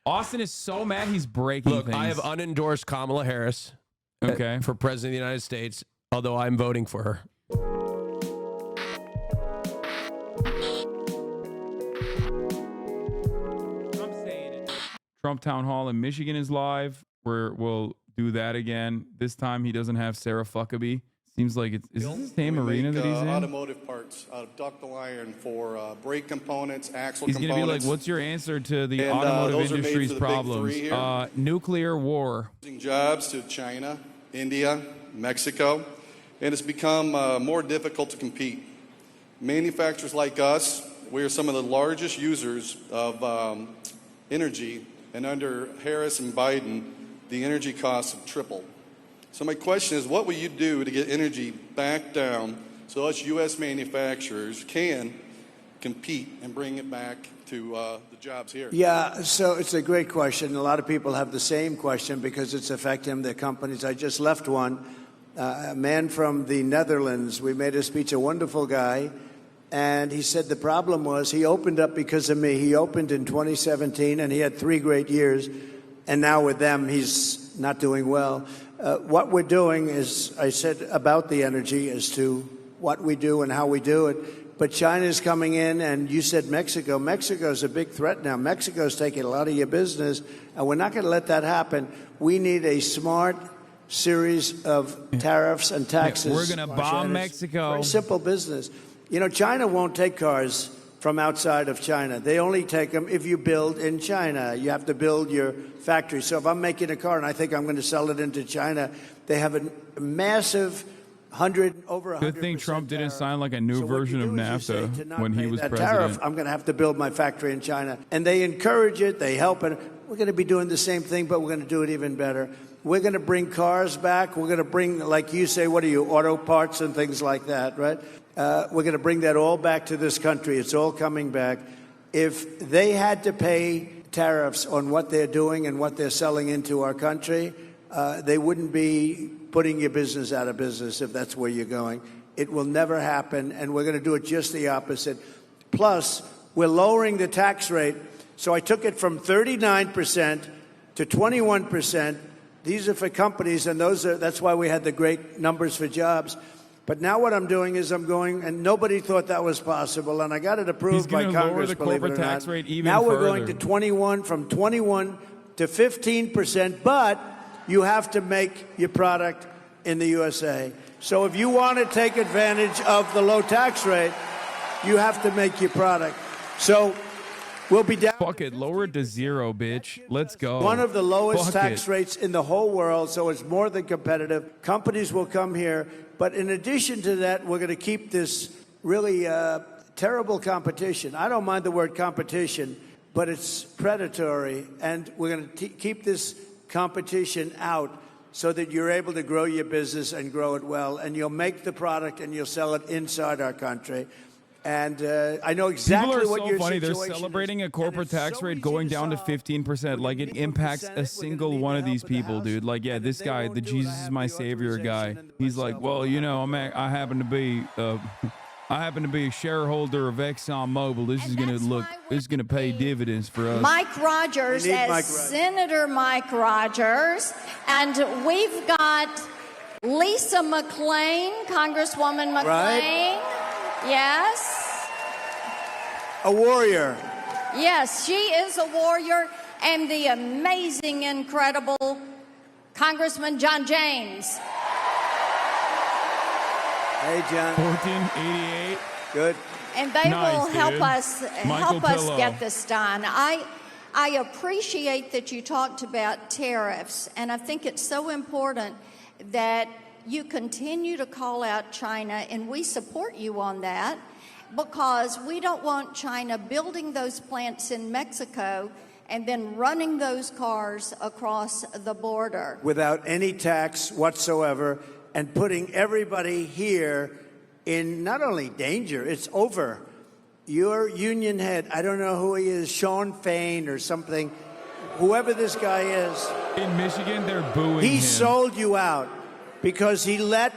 Austin is so mad he's breaking Look, things. I have unendorsed Kamala Harris for president of the United States, although I'm voting for her. I'm saying it. Trump Town Hall in Michigan is live. We'll do that again. This time he doesn't have Sarah Fuckabee. Seems like it's is this the same arena that he's in? Automotive parts out of ductile iron for brake components, axle He's components. going to be like, what's your answer to the automotive industry's problems? Nuclear war. Losing jobs to China, India, Mexico, and it's become more difficult to compete. Manufacturers like us, we are some of the largest users of energy, and under Harris and Biden, the energy costs have tripled. So my question is, what will you do to get energy back down so us U.S. manufacturers can compete and bring it back to the jobs here? Yeah, so it's a great question. A lot of people have the same question because it's affecting their companies. I just left one. A man from the Netherlands, we made a speech, a wonderful guy, and he said the problem was he opened up because of me. He opened in 2017, and he had 3 great years, and now with them, he's not doing well. What we're doing is, I said about the energy as to what we do and how we do it. But China's coming in, and you said Mexico. Mexico's a big threat now. Mexico's taking a lot of your business, and we're not going to let that happen. We need a smart series of tariffs and taxes. We're going to bomb Mexico. Very simple business. You know, China won't take cars from outside of China. They only take them if you build in China. You have to build your factory. So if I'm making a car and I think I'm going to sell it into China, they have a massive over 100%. Good thing Trump didn't sign like a new version of NAFTA when he was president. Tariff, I'm going to have to build my factory in China. And they encourage it. They help it. We're going to be doing the same thing, but we're going to do it even better. We're going to bring cars back. We're going to bring, like you say, what are you, auto parts and things like that, right? We're going to bring that all back to this country. It's all coming back. If they had to pay tariffs on what they're doing and what they're selling into our country, they wouldn't be putting your business out of business if that's where you're going. It will never happen, and we're going to do it just the opposite. Plus, we're lowering the tax rate. So I took it from 39% to 21%. These are for companies, and that's why we had the great numbers for jobs. But now what I'm doing is I'm going, and nobody thought that was possible, and I got it approved by Congress, believe it or not. Now we're going to 21, from 21 to 15%, but you have to make your product in the USA. So if you want to take advantage of the low tax rate, you have to make your product. So we'll be down. Fuck it, lower it to 0, bitch. Let's go. One of the lowest tax rates in the whole world, so it's more than competitive. Companies will come here. But in addition to that, we're going to keep this really terrible competition. I don't mind the word competition, but it's predatory. And we're going to keep this competition out so that you're able to grow your business and grow it well. And you'll make the product and you'll sell it inside our country. And I know exactly what your situation is. People are so funny. They're celebrating a corporate tax rate going down to 15%. Like, it impacts a single one of these people, dude. Like, yeah, this guy, the Jesus is my savior guy. He's like, well, you know, I happen to be a shareholder of ExxonMobil. This is gonna pay dividends for us. Mike Rogers as Senator Mike Rogers, and we've got Lisa McClain, Congresswoman McClain. Right. Yes. A warrior. Yes, she is a warrior. And the amazing, incredible Congressman John James. Hey, John. 1488. Good. And they will help dude. us get this done. I appreciate that you talked about tariffs, and I think it's so important that you continue to call out China, and we support you on that, because we don't want China building those plants in Mexico and then running those cars across the border. Without any tax whatsoever, and putting everybody here in not only danger, it's over. Your union head, I don't know who he is, Sean Fain or something, whoever this guy is. In Michigan, they're booing him. He sold you out. Because he let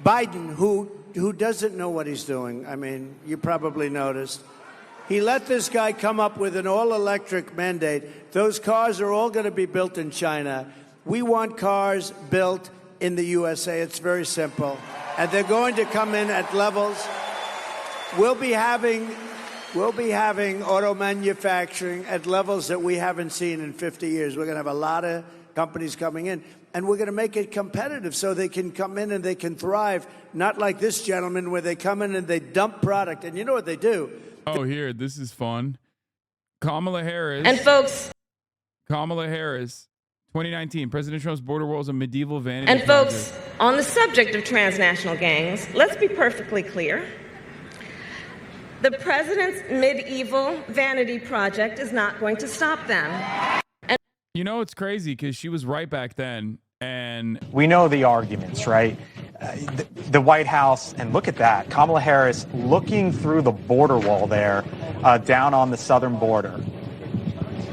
Biden, who doesn't know what he's doing, I mean, you probably noticed, He let this guy come up with an all-electric mandate. Those cars are all going to be built in China. We want cars built in the USA. It's very simple. And they're going to come in at levels. We'll be having auto manufacturing at levels that we haven't seen in 50 years. We're going to have a lot of companies coming in. And we're going to make it competitive so they can come in and they can thrive, not like this gentleman where they come in and they dump product. And you know what they do? Oh, here, this is fun. Kamala Harris. And folks. Kamala Harris, 2019, President Trump's border wall is a medieval vanity And project. folks, on the subject of transnational gangs, let's be perfectly clear. The president's medieval vanity project is not going to stop them. And you know, it's crazy because she was right back then. And we know the arguments, right? The White House, and look at that, Kamala Harris looking through the border wall there, down on the southern border.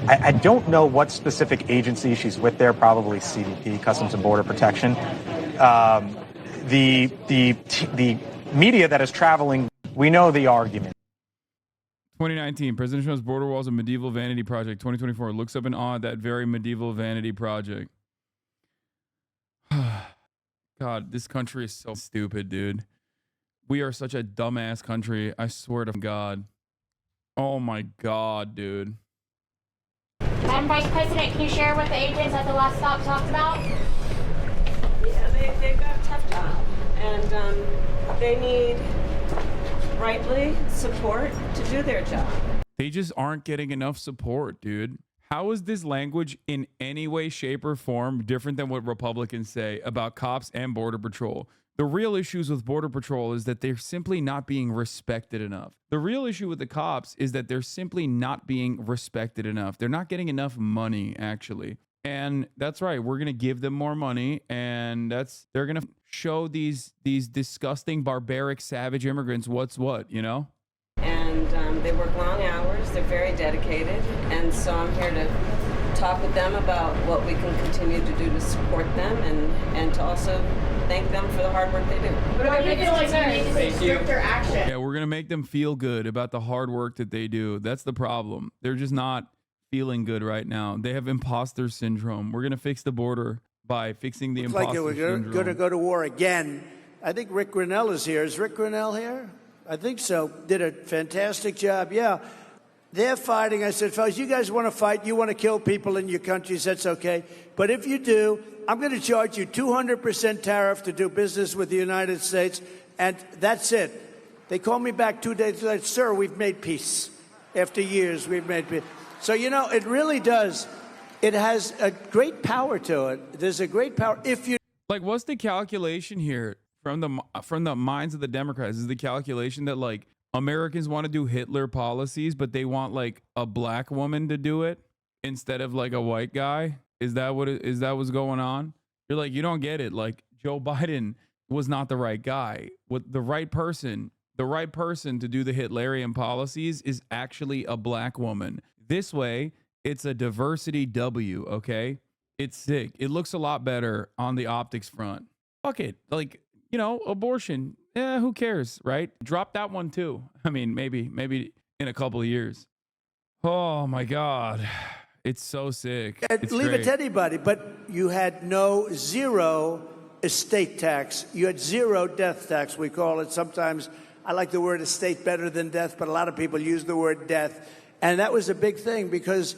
I don't know what specific agency she's with there, probably CBP, Customs and Border Protection. The media that is traveling, we know the argument. 2019, President Trump's border wall is a medieval vanity project. 2024 looks up in awe at that very medieval vanity project. God, this country is so stupid, dude. We are such a dumbass country. I swear to God. Oh my God, dude. Madam Vice President, can you share what the agents at the last stop talked about? yeah, they've got a tough job. And they need, rightly, support to do their job. They just aren't getting enough support, dude. How is this language in any way, shape, or form different than what Republicans say about cops and Border Patrol? The real issues with Border Patrol is that they're simply not being respected enough. The real issue with the cops is that they're simply not being respected enough. They're not getting enough money, actually. And that's right. We're going to give them more money, and they're going to show these disgusting, barbaric, savage immigrants what's what, you know? And they work long hours. They're very dedicated. And so I'm here to talk with them about what we can continue to do to support them and to also thank them for the hard work they do. What do you feel like they need to take stricter action? Yeah, we're going to make them feel good about the hard work that they do. That's the problem. They're just not feeling good right now. They have imposter syndrome. We're going to fix the border by fixing the imposter syndrome. Like we're going to go to war again. I think Rick Grinnell is here. Is Rick Grinnell here? I think so. Did a fantastic job. Yeah. They're fighting. I said, fellas, you guys want to fight? You want to kill people in your countries? That's okay. But if you do, I'm going to charge you 200% tariff to do business with the United States, and that's it. They called me back 2 days later. Sir, we've made peace. After years, we've made peace. So, you know, it really does. It has a great power to it. There's a great power. If you like, what's the calculation here from the minds of the Democrats? Is the calculation that like Americans want to do Hitler policies, but they want like a black woman to do it instead of like a white guy? Is that what's going on? You're like, you don't get it. Like Joe Biden was not the right guy. What the right person to do the Hitlerian policies is actually a black woman. This way, it's a diversity W, okay? It's sick. It looks a lot better on the optics front. Fuck it. Like, you know, abortion. Yeah, who cares, right? Drop that one too. I mean, maybe in a couple of years. Oh my God. It's so sick. It's leave great. it to anybody, but you had zero estate tax. You had zero death tax, we call it. Sometimes I like the word estate better than death, but a lot of people use the word death. And that was a big thing because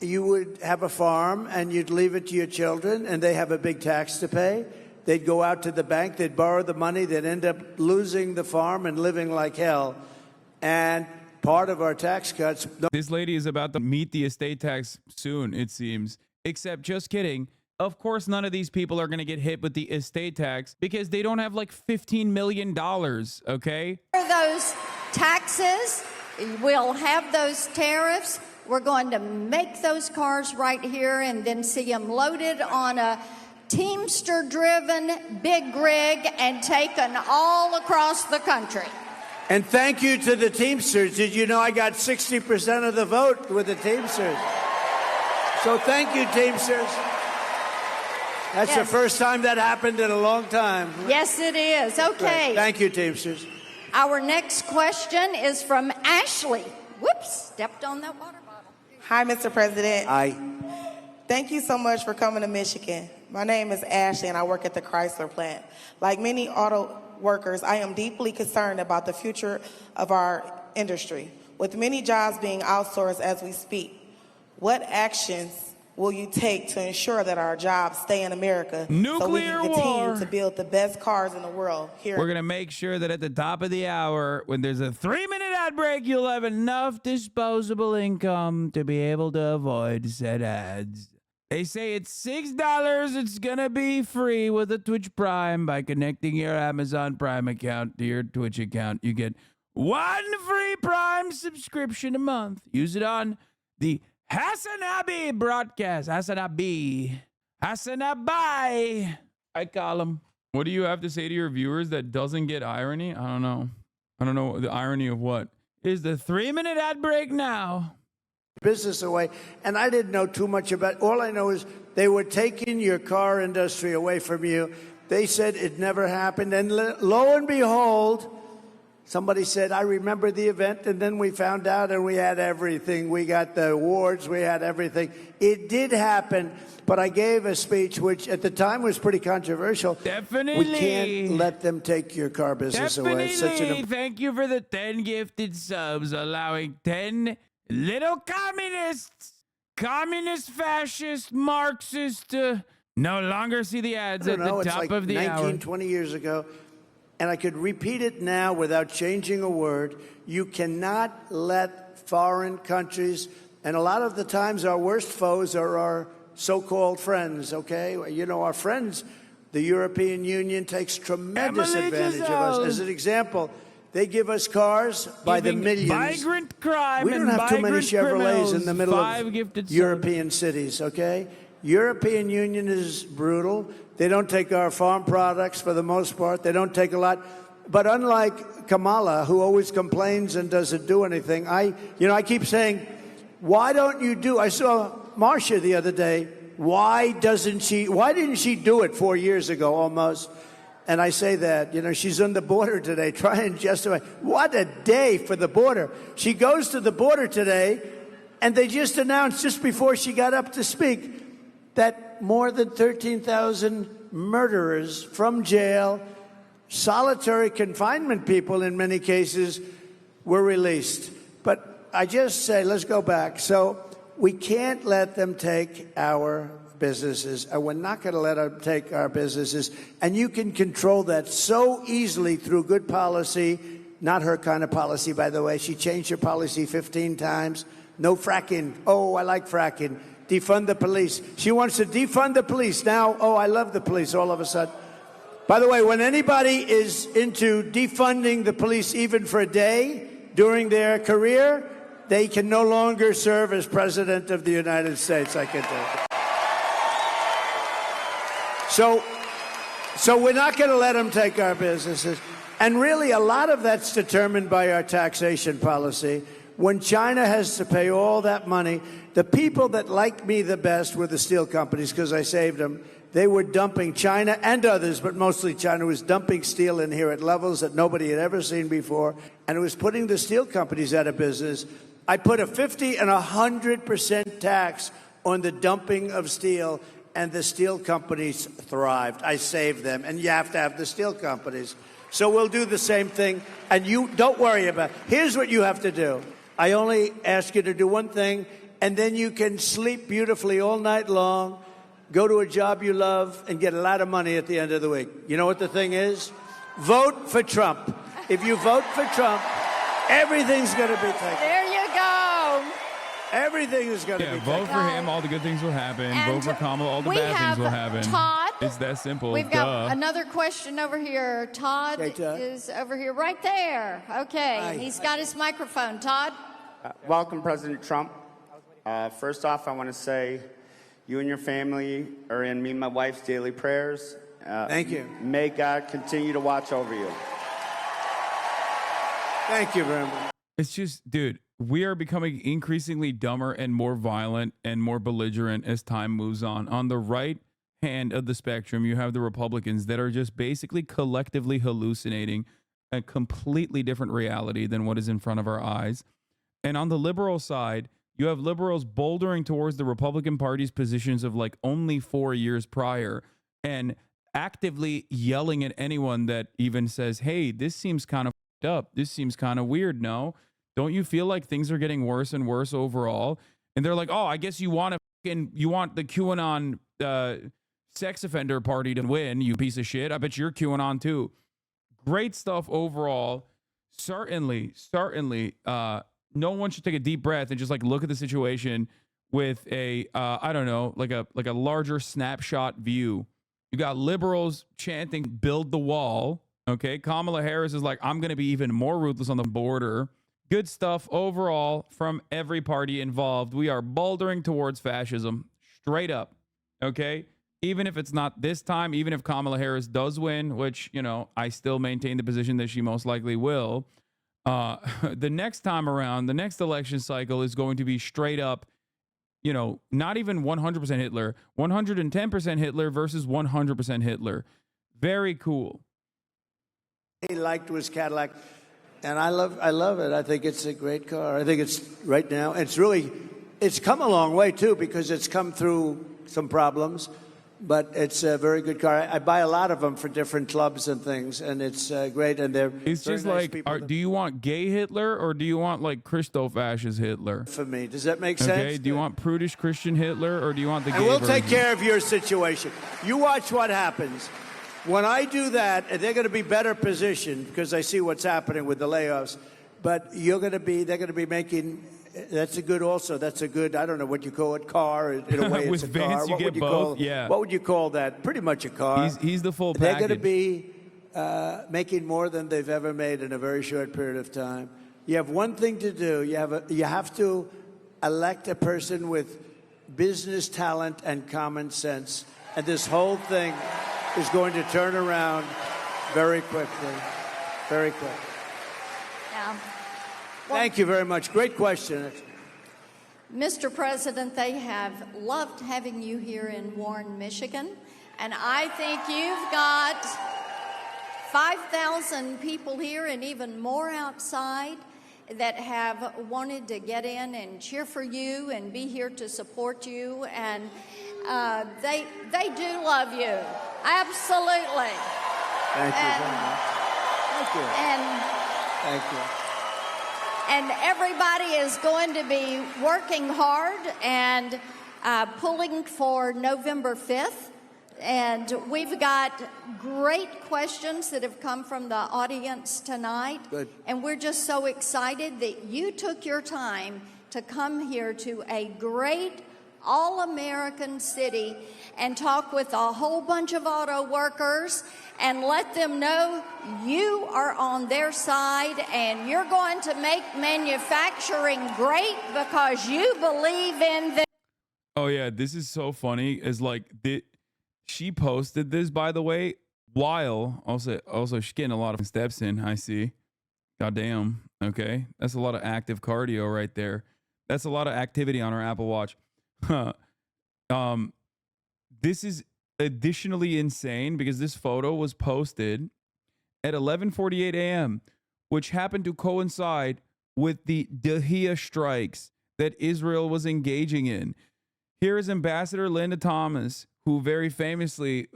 you would have a farm and you'd leave it to your children and they have a big tax to pay. They'd go out to the bank, they'd borrow the money, they'd end up losing the farm and living like hell. And part of our tax cuts. This lady is about to meet the estate tax soon, it seems. Except, just kidding. Of course, none of these people are going to get hit with the estate tax because they don't have like $15 million, okay? Those taxes, we'll have those tariffs. We're going to make those cars right here and then see them loaded on a Teamster-driven big rig and taken all across the country. And thank you to the Teamsters. Did you know I got 60% of the vote with the Teamsters? So thank you, Teamsters. That's the first time that happened in a long time. Yes, it is. Okay. Thank you, Teamsters. Our next question is from Ashley. whoops, stepped on that water bottle. Hi, Mr. President. Hi. Thank you so much for coming to Michigan. My name is Ashley, and I work at the Chrysler plant. Like many auto workers, I am deeply concerned about the future of our industry. With many jobs being outsourced as we speak, what actions will you take to ensure that our jobs stay in America so we can continue to build the best cars in the world here? We're going to make sure that at the top of the hour, when there's a 3-minute ad break, you'll have enough disposable income to be able to avoid said ads. They say it's $6. It's going to be free with a Twitch Prime. By connecting your Amazon Prime account to your Twitch account, you get 1 free Prime subscription a month. Use it on the Hasanabi broadcast. Hasanabi. Hasanabi. I call him. What do you have to say to your viewers that doesn't get irony? I don't know. I don't know the irony of what. Is the 3-minute ad break now? Business away. And I didn't know too much about it. All I know is they were taking your car industry away from you. They said it never happened. And lo and behold, somebody said, I remember the event, and then we found out and we had everything. We got the awards, we had everything. It did happen, but I gave a speech which at the time was pretty controversial. Definitely. We can't let them take your car business away. It's such Thank you for the 10 gifted subs, allowing 10 little communist, fascist, Marxist to no longer see the ads at the top of the hour. 20 years ago. And I could repeat it now without changing a word. You cannot let foreign countries, and a lot of the times our worst foes are our so-called friends, okay? You know, our friends, the European Union takes tremendous advantage of us. As an example, they give us cars by the millions. Migrant crime. We don't have too many Chevrolets in the middle of European cities, okay? European Union is brutal. They don't take our farm products for the most part. They don't take a lot. But unlike Kamala, who always complains and doesn't do anything, I keep saying, why don't you do? I saw Marcia the other day. Why didn't she do it 4 years ago almost? And I say that, she's on the border today, trying to justify. What a day for the border. She goes to the border today, and they just announced, just before she got up to speak, that more than 13,000 murderers from jail, solitary confinement people in many cases, were released. But I just say, let's go back. So we can't let them take our businesses, and we're not going to let them take our businesses. And you can control that so easily through good policy. Not her kind of policy, by the way. She changed her policy 15 times. No fracking. Oh, I like fracking. Defund the police. She wants to defund the police. Now, oh, I love the police all of a sudden. By the way, when anybody is into defunding the police even for a day during their career, they can no longer serve as president of the United States, I can tell you. So we're not going to let them take our businesses. And really, a lot of that's determined by our taxation policy. When China has to pay all that money, the people that liked me the best were the steel companies because I saved them. They were dumping, China and others, but mostly China was dumping steel in here at levels that nobody had ever seen before, and it was putting the steel companies out of business. I put a 50 and 100% tax on the dumping of steel, and the steel companies thrived. I saved them, and you have to have the steel companies. So we'll do the same thing, and you don't worry about it. Here's what you have to do. I only ask you to do one thing, and then you can sleep beautifully all night long, go to a job you love, and get a lot of money at the end of the week. You know what the thing is? Vote for Trump. If you vote for Trump, everything's going to be taken. There you go. Everything is going to be taken. Vote for him, all the good things will happen. And vote for Kamala, all the bad things will happen. Todd. It's that simple. We've got another question over here. Todd is over here, right there. Okay, Hi. he's got his microphone. Todd? Welcome, President Trump. First off, I want to say you and your family are in me and my wife's daily prayers. Thank you. May God continue to watch over you. Thank you very much. It's just, dude, we are becoming increasingly dumber and more violent and more belligerent as time moves on. On the right hand of the spectrum, you have the Republicans that are just basically collectively hallucinating a completely different reality than what is in front of our eyes. And on the liberal side, you have liberals bouldering towards the Republican Party's positions of like only 4 years prior and actively yelling at anyone that even says, hey, this seems kind of up. This seems kind of weird. No, don't you feel like things are getting worse and worse overall? And they're like, oh, I guess you want the QAnon sex offender party to win, you piece of shit. I bet you're QAnon too. Great stuff overall. Certainly, no one should take a deep breath and just like look at the situation with a I don't know, like a larger snapshot view. You got liberals chanting build the wall. Okay, Kamala Harris is like, I'm going to be even more ruthless on the border. Good stuff overall from every party involved. We are bouldering towards fascism straight up. Okay, even if it's not this time, even if Kamala Harris does win, which, you know, I still maintain the position that she most likely will. The next time around, the next election cycle is going to be straight up, you know, not even 100% Hitler, 110% Hitler versus 100% Hitler. Very cool. He liked was Cadillac, and I love it. I think it's a great car. I think it's right now. It's come a long way too, because it's come through some problems, but it's a very good car. I buy a lot of them for different clubs and things, and it's great. And it's just nice like, do you want gay Hitler or do you want like Christoph Asch's Hitler? For me, does that make sense? Okay. Do you want prudish Christian Hitler or do you want the gay And we'll version? take care of your situation. You watch what happens. When I do that, they're going to be better positioned because I see what's happening with the layoffs. But they're going to be making. That's a good. Also, that's a good. I don't know what you call it. Car. In a way, with it's a Vince, car. you What get would you both. call? Yeah. What would you call that? Pretty much a car. He's the full They're package. going to be making more than they've ever made in a very short period of time. You have one thing to do. You have to elect a person with business talent and common sense, and this whole thing is going to turn around very quickly. Very quick. Yeah. Thank you very much. Great question. Mr. President, they have loved having you here in Warren, Michigan, and I think you've got 5,000 people here and even more outside that have wanted to get in and cheer for you and be here to support you, and they do love you. Absolutely. Thank you very much. Thank you. Thank you. And everybody is going to be working hard and pulling for November 5th. And we've got great questions that have come from the audience tonight. Good. And we're just so excited that you took your time to come here to a great all-American city and talk with a whole bunch of auto workers and let them know you are on their side and you're going to make manufacturing great because you believe in them. Oh yeah, this is so funny. Is like she posted this, by the way, while also she's getting a lot of steps in. I see. Goddamn. Okay, that's a lot of active cardio right there. That's a lot of activity on her Apple Watch. This is additionally insane because this photo was posted at 11:48 a.m., which happened to coincide with the Dahiyah strikes that Israel was engaging in. Here is Ambassador Linda Thomas, who very famously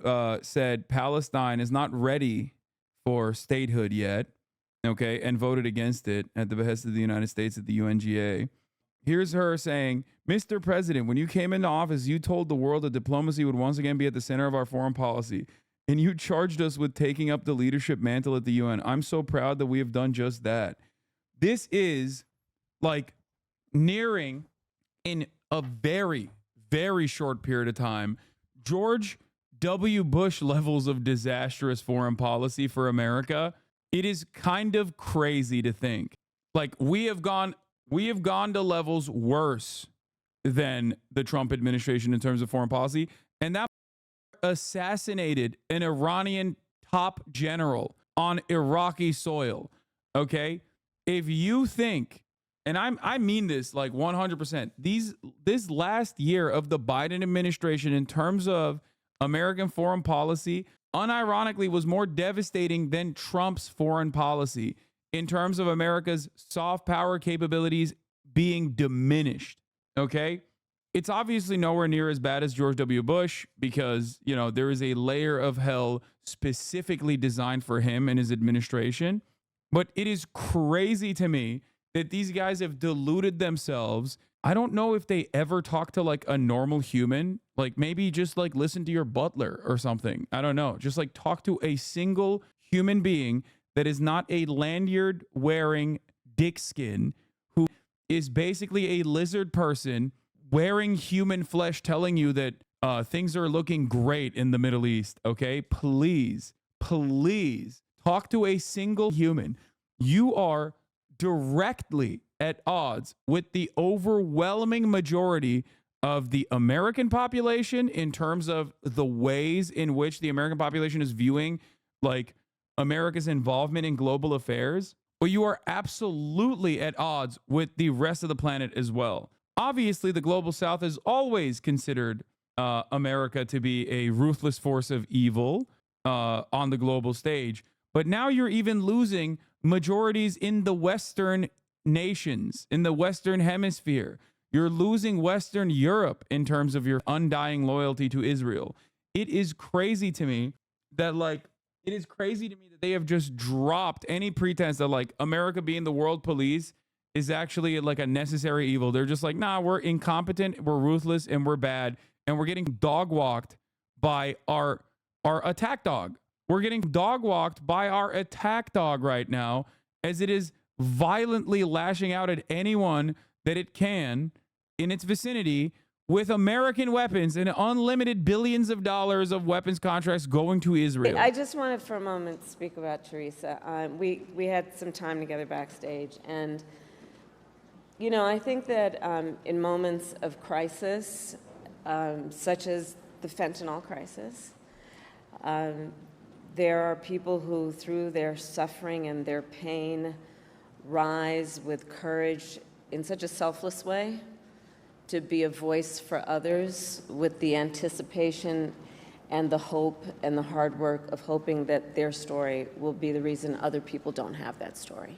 said Palestine is not ready for statehood yet, okay, and voted against it at the behest of the United States at the UNGA. Here's her saying, Mr. President, when you came into office, you told the world that diplomacy would once again be at the center of our foreign policy, and you charged us with taking up the leadership mantle at the UN. I'm so proud that we have done just that. This is like nearing, in a very, very short period of time, George W. Bush levels of disastrous foreign policy for America. It is kind of crazy to think. Like, we have gone to levels worse than the Trump administration in terms of foreign policy. And that assassinated an Iranian top general on Iraqi soil. Okay. If you think, and I mean this like 100%, this last year of the Biden administration in terms of American foreign policy, unironically was more devastating than Trump's foreign policy in terms of America's soft power capabilities, being diminished. Okay. It's obviously nowhere near as bad as George W. Bush because, you know, there is a layer of hell specifically designed for him and his administration. But it is crazy to me that these guys have deluded themselves. I don't know if they ever talk to like a normal human, like maybe just like listen to your butler or something. I don't know. Just like talk to a single human being that is not a lanyard wearing dick skin who is basically a lizard person wearing human flesh telling you that things are looking great in the Middle East. Okay, please talk to a single human. You are directly at odds with the overwhelming majority of the American population in terms of the ways in which the American population is viewing like America's involvement in global affairs. But you are absolutely at odds with the rest of the planet as well. Obviously, the global South has always considered America to be a ruthless force of evil on the global stage. But now you're even losing majorities in the Western nations, in the Western hemisphere. You're losing Western Europe in terms of your undying loyalty to Israel. It is crazy to me that they have just dropped any pretense that like America being the world police is actually like a necessary evil. They're just like, nah, we're incompetent, we're ruthless, and we're bad. And we're getting dog walked by our attack dog. We're getting dog walked by our attack dog right now as it is violently lashing out at anyone that it can in its vicinity with American weapons and unlimited billions of dollars of weapons contracts going to Israel. I just wanted for a moment to speak about Teresa. We had some time together backstage, and you know, I think that in moments of crisis, such as the fentanyl crisis, there are people who, through their suffering and their pain, rise with courage in such a selfless way to be a voice for others with the anticipation and the hope and the hard work of hoping that their story will be the reason other people don't have that story.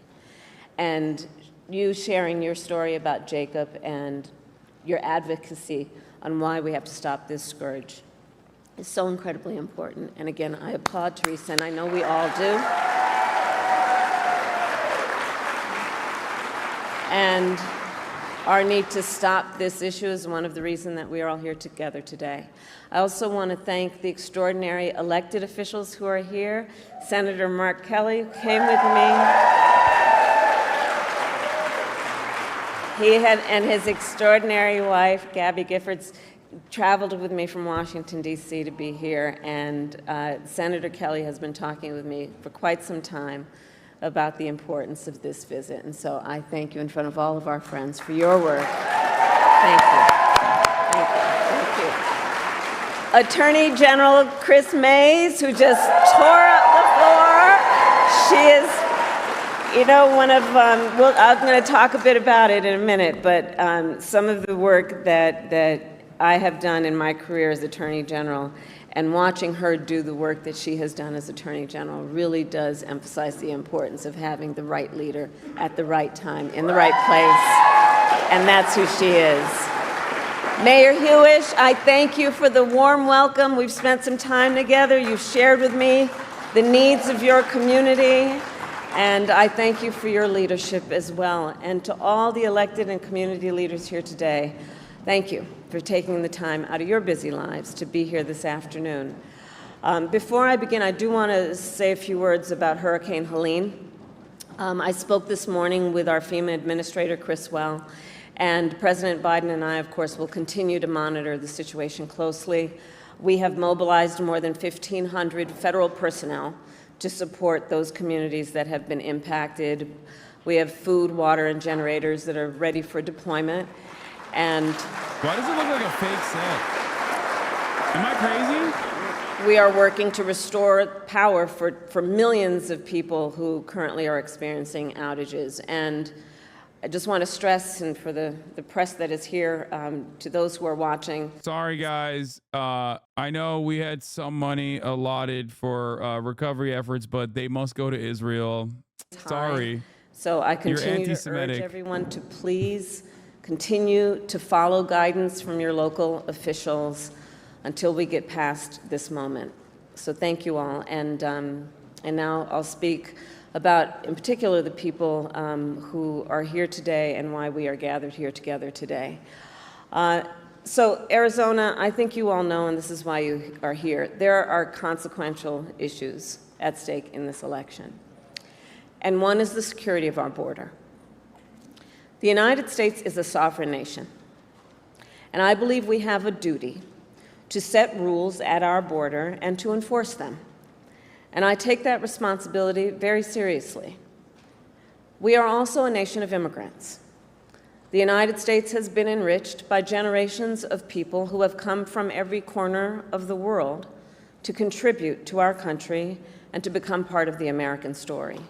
And you sharing your story about Jacob and your advocacy on why we have to stop this scourge is so incredibly important. And again, I applaud Teresa, and I know we all do. And our need to stop this issue is one of the reasons that we are all here together today. I also want to thank the extraordinary elected officials who are here. Senator Mark Kelly came with me. And his extraordinary wife, Gabby Giffords, traveled with me from Washington, D.C. to be here. And Senator Kelly has been talking with me for quite some time about the importance of this visit. And so I thank you in front of all of our friends for your work. Thank you. Thank you. Thank you. Attorney General Chris Mays, who just tore up the floor. She is, you know, one of, I'm going to talk a bit about it in a minute, but some of the work that I have done in my career as Attorney General, and watching her do the work that she has done as Attorney General really does emphasize the importance of having the right leader at the right time, in the right place, and that's who she is. Mayor Hewish, I thank you for the warm welcome. We've spent some time together. You've shared with me the needs of your community, and I thank you for your leadership as well. And to all the elected and community leaders here today, thank you for taking the time out of your busy lives to be here this afternoon. Before I begin, I do want to say a few words about Hurricane Helene. I spoke this morning with our FEMA administrator, Chris Well, and President Biden and I, of course, will continue to monitor the situation closely. We have mobilized more than 1,500 federal personnel to support those communities that have been impacted. We have food, water, and generators that are ready for deployment. And why does it look like a fake set? Am I crazy? We are working to restore power for millions of people who currently are experiencing outages. And I just want to stress, and for the press that is here, to those who are watching. Sorry, guys. I know we had some money allotted for recovery efforts, but they must go to Israel. Sorry. So I continue to urge everyone to please Continue to follow guidance from your local officials until we get past this moment. So thank you all. And now I'll speak about, in particular, the people who are here today and why we are gathered here together today. So Arizona, I think you all know, and this is why you are here, there are consequential issues at stake in this election. And one is the security of our border. The United States is a sovereign nation, and I believe we have a duty to set rules at our border and to enforce them. And I take that responsibility very seriously. We are also a nation of immigrants. The United States has been enriched by generations of people who have come from every corner of the world to contribute to our country and to become part of the American story.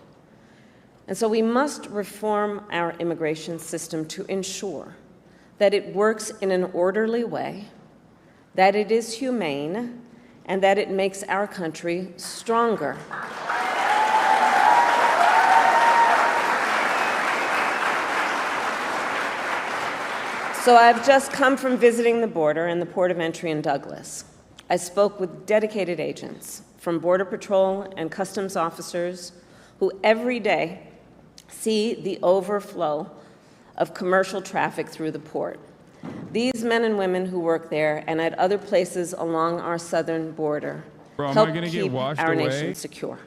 And so we must reform our immigration system to ensure that it works in an orderly way, that it is humane, and that it makes our country stronger. So I've just come from visiting the border and the port of entry in Douglas. I spoke with dedicated agents from Border Patrol and Customs officers who every day see the overflow of commercial traffic through the port. These men and women who work there and at other places along our southern border help keep our nation secure.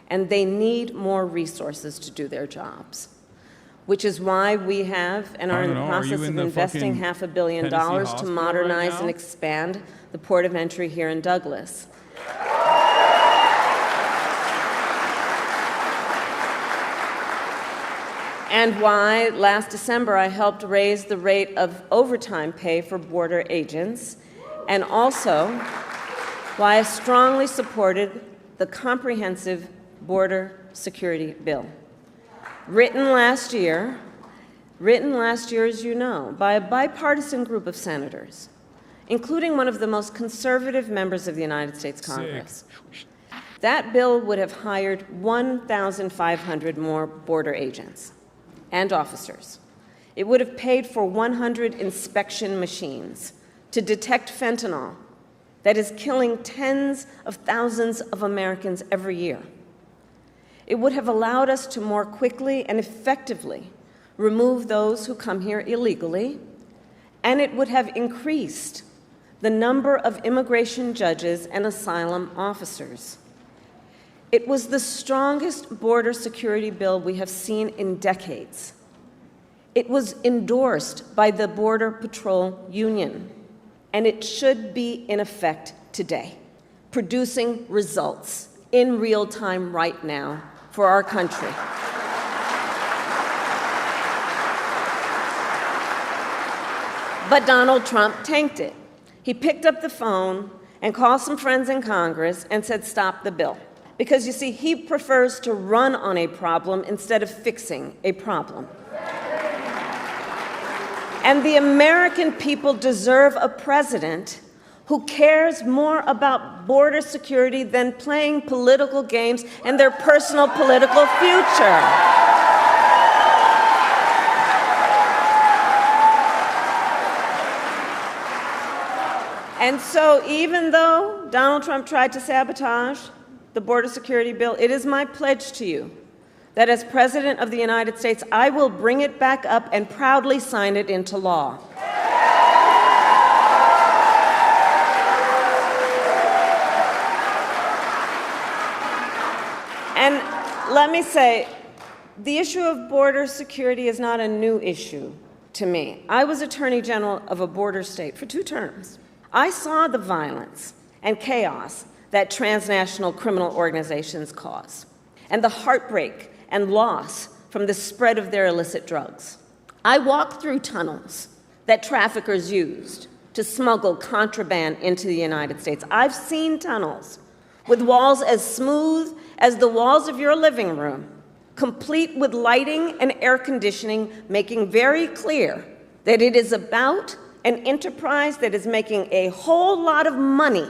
And they need more resources to do their jobs, which is why we have and are in the process of investing $500 million to modernize and expand the port of entry here in Douglas. And why last December I helped raise the rate of overtime pay for border agents, and also why I strongly supported the comprehensive border security bill. Written last year, as you know, by a bipartisan group of senators, including one of the most conservative members of the United States Congress. That bill would have hired 1,500 more border agents and officers. It would have paid for 100 inspection machines to detect fentanyl that is killing tens of thousands of Americans every year. It would have allowed us to more quickly and effectively remove those who come here illegally, and it would have increased the number of immigration judges and asylum officers. It was the strongest border security bill we have seen in decades. It was endorsed by the Border Patrol Union, and it should be in effect today, producing results in real time right now for our country. But Donald Trump tanked it. He picked up the phone and called some friends in Congress and said, stop the bill. Because, you see, he prefers to run on a problem instead of fixing a problem. And the American people deserve a president who cares more about border security than playing political games and their personal political future. And so even though Donald Trump tried to sabotage the border security bill, it is my pledge to you that as President of the United States, I will bring it back up and proudly sign it into law. And let me say, the issue of border security is not a new issue to me. I was Attorney General of a border state for 2 terms. I saw the violence and chaos that transnational criminal organizations cause, and the heartbreak and loss from the spread of their illicit drugs. I walked through tunnels that traffickers used to smuggle contraband into the United States. I've seen tunnels with walls as smooth as the walls of your living room, complete with lighting and air conditioning, making very clear that it is about an enterprise that is making a whole lot of money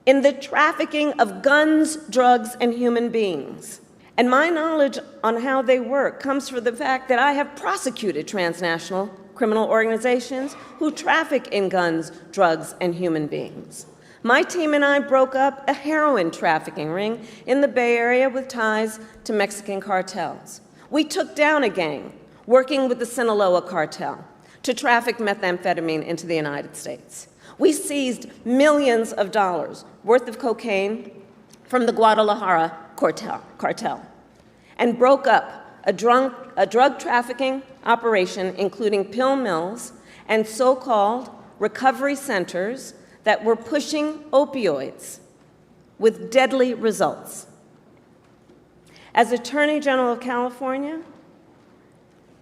in the trafficking of guns, drugs, and human beings. And my knowledge on how they work comes from the fact that I have prosecuted transnational criminal organizations who traffic in guns, drugs, and human beings. My team and I broke up a heroin trafficking ring in the Bay Area with ties to Mexican cartels. We took down a gang working with the Sinaloa cartel to traffic methamphetamine into the United States. We seized millions of dollars worth of cocaine from the Guadalajara cartel and broke up a drug trafficking operation including pill mills and so-called recovery centers that were pushing opioids with deadly results. As Attorney General of California,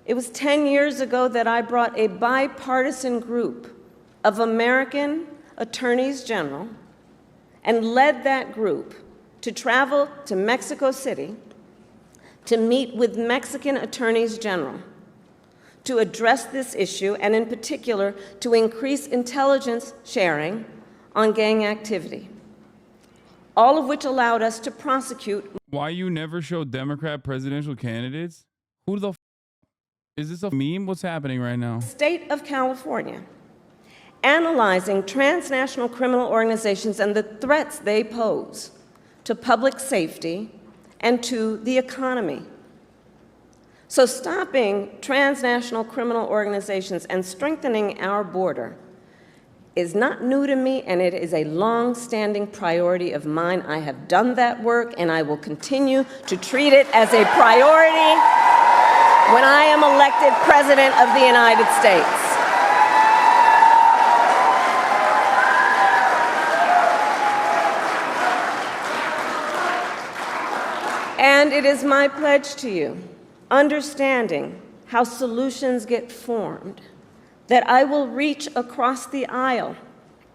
it was 10 years ago that I brought a bipartisan group of American attorneys general and led that group to travel to Mexico City to meet with Mexican attorneys general to address this issue, and in particular, to increase intelligence sharing on gang activity, all of which allowed us to prosecute. Why you never show Democrat presidential candidates? Who the f is this a meme? What's happening right now? State of California, analyzing transnational criminal organizations and the threats they pose to public safety and to the economy. So stopping transnational criminal organizations and strengthening our border is not new to me, and it is a long-standing priority of mine. I have done that work, and I will continue to treat it as a priority when I am elected President of the United States. And it is my pledge to you, understanding how solutions get formed, that I will reach across the aisle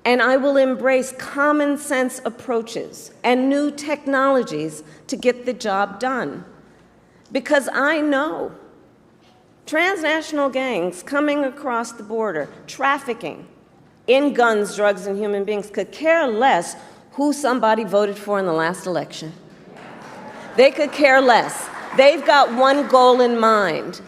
and I will embrace common sense approaches and new technologies to get the job done. Because I know transnational gangs coming across the border, trafficking in guns, drugs, and human beings could care less who somebody voted for in the last election. They could care less. They've got one goal in mind.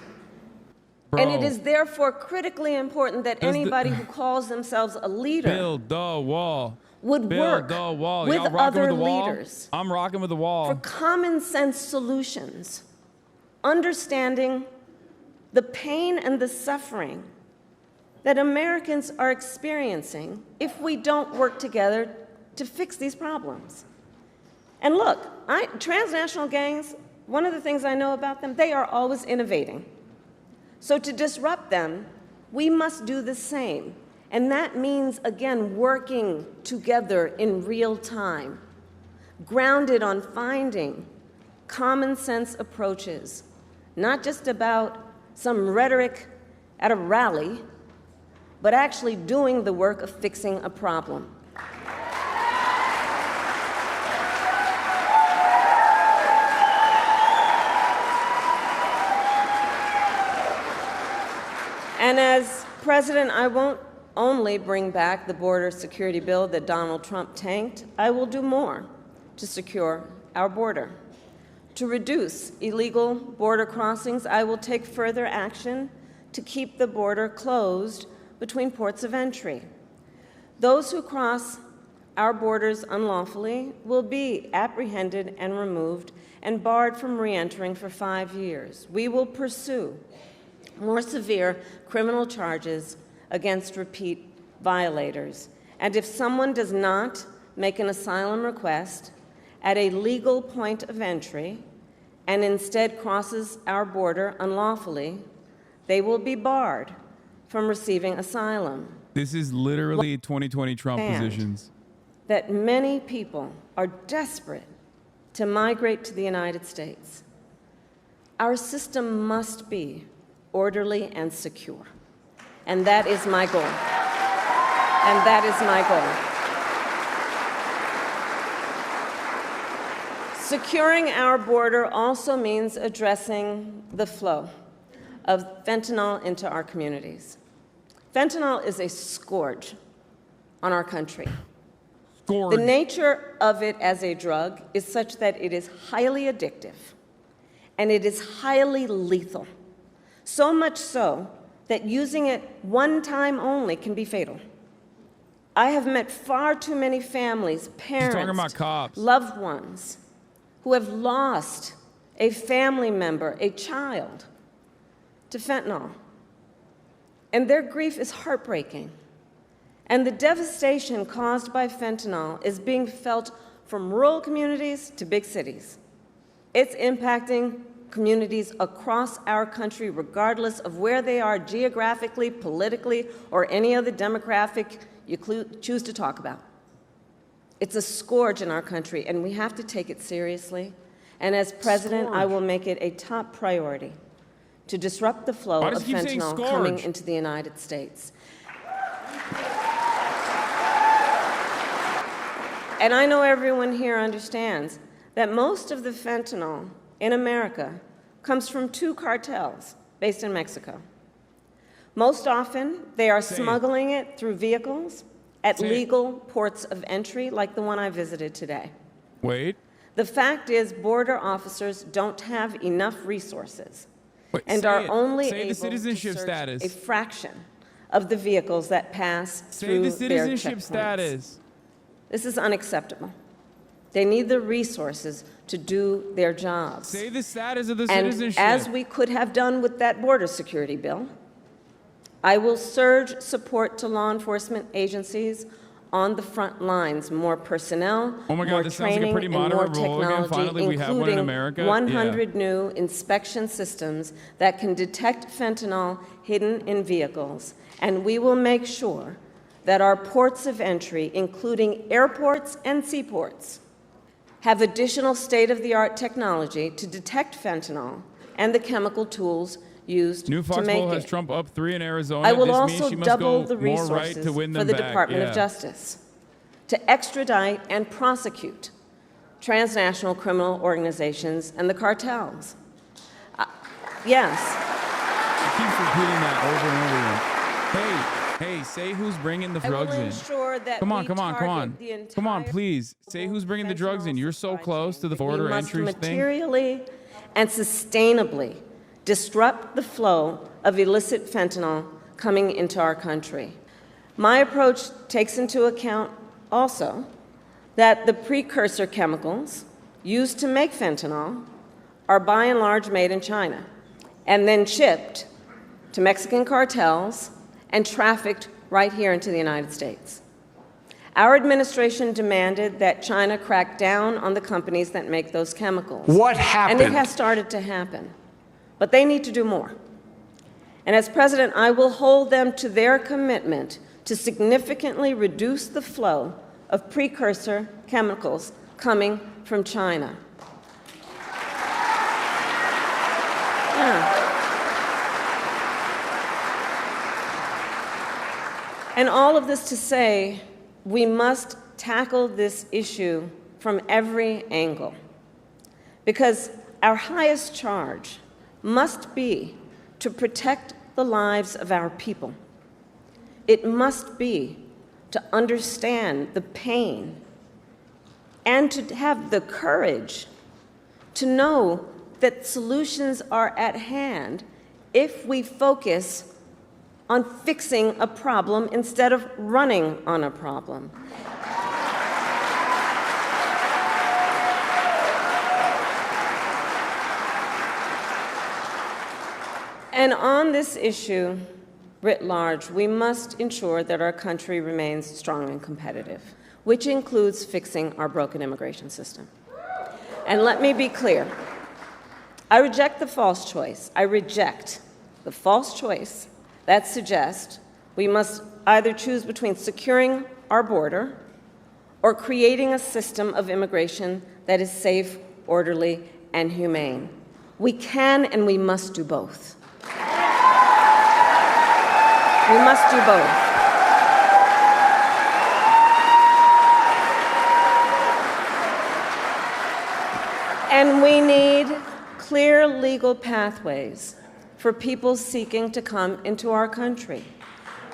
Bro, and it is therefore critically important that anybody who calls themselves a leader build the wall. would work the wall. with Y'all other with the wall? leaders I'm rocking with the wall. for common sense solutions, understanding the pain and the suffering that Americans are experiencing if we don't work together to fix these problems. And look, transnational gangs, one of the things I know about them, they are always innovating. So to disrupt them, we must do the same. And that means, again, working together in real time, grounded on finding common sense approaches, not just about some rhetoric at a rally, but actually doing the work of fixing a problem. And as president, I won't only bring back the border security bill that Donald Trump tanked, I will do more to secure our border. To reduce illegal border crossings, I will take further action to keep the border closed between ports of entry. Those who cross our borders unlawfully will be apprehended and removed and barred from re-entering for 5 years. We will pursue more severe criminal charges against repeat violators. And if someone does not make an asylum request at a legal point of entry and instead crosses our border unlawfully, they will be barred from receiving asylum. This is literally 2020 Trump positions. That many people are desperate to migrate to the United States. Our system must be orderly and secure. And that is my goal. And that is my goal. Securing our border also means addressing the flow of fentanyl into our communities. Fentanyl is a scourge on our country. The nature of it as a drug is such that it is highly addictive and it is highly lethal. So much so that using it one time only can be fatal. I have met far too many families, parents, talking about cops, loved ones, who have lost a family member, a child, to fentanyl. And their grief is heartbreaking. And the devastation caused by fentanyl is being felt from rural communities to big cities. It's impacting communities across our country, regardless of where they are geographically, politically, or any other demographic you choose to talk about. It's a scourge in our country, and we have to take it seriously. And as president, I will make it a top priority to disrupt the flow of fentanyl coming into the United States. And I know everyone here understands that most of the fentanyl in America comes from two cartels based in Mexico. Most often, they are smuggling it through vehicles at legal ports of entry, like the one I visited today. Wait. The fact is, border officers don't have enough resources and are only able to search a fraction of the vehicles that pass through their checkpoints. This is unacceptable. They need the resources to do their jobs. Say the status of the and citizenship. As we could have done with that border security bill, I will surge support to law enforcement agencies on the front lines, more personnel, more training, and more technology, including 100 new inspection systems that can detect fentanyl hidden in vehicles. And we will make sure that our ports of entry, including airports and seaports, have additional state-of-the-art technology to detect fentanyl and the chemical tools used New Fox to make poll has it. Trump up 3 in Arizona. I will this also means she must double go the more resources right to win for them the back. Department of Justice to extradite and prosecute transnational criminal organizations and the cartels. Yes. He keeps repeating that over and over again. Hey, say who's bringing the drugs in. Come on, please. Say who's bringing the drugs in. You're so close to the border entry thing. Materially and sustainably disrupt the flow of illicit fentanyl coming into our country. My approach takes into account also that the precursor chemicals used to make fentanyl are by and large made in China and then shipped to Mexican cartels and trafficked right here into the United States. Our administration demanded that China crack down on the companies that make those chemicals. What happened? And it has started to happen. But they need to do more. And as president, I will hold them to their commitment to significantly reduce the flow of precursor chemicals coming from China. And all of this to say, we must tackle this issue from every angle, because our highest charge must be to protect the lives of our people. It must be to understand the pain and to have the courage to know that solutions are at hand if we focus on fixing a problem instead of running on a problem. And on this issue, writ large, we must ensure that our country remains strong and competitive, which includes fixing our broken immigration system. And let me be clear, I reject the false choice. I reject the false choice that suggests we must either choose between securing our border or creating a system of immigration that is safe, orderly, and humane. We can and we must do both. We must do both. And we need clear legal pathways for people seeking to come into our country.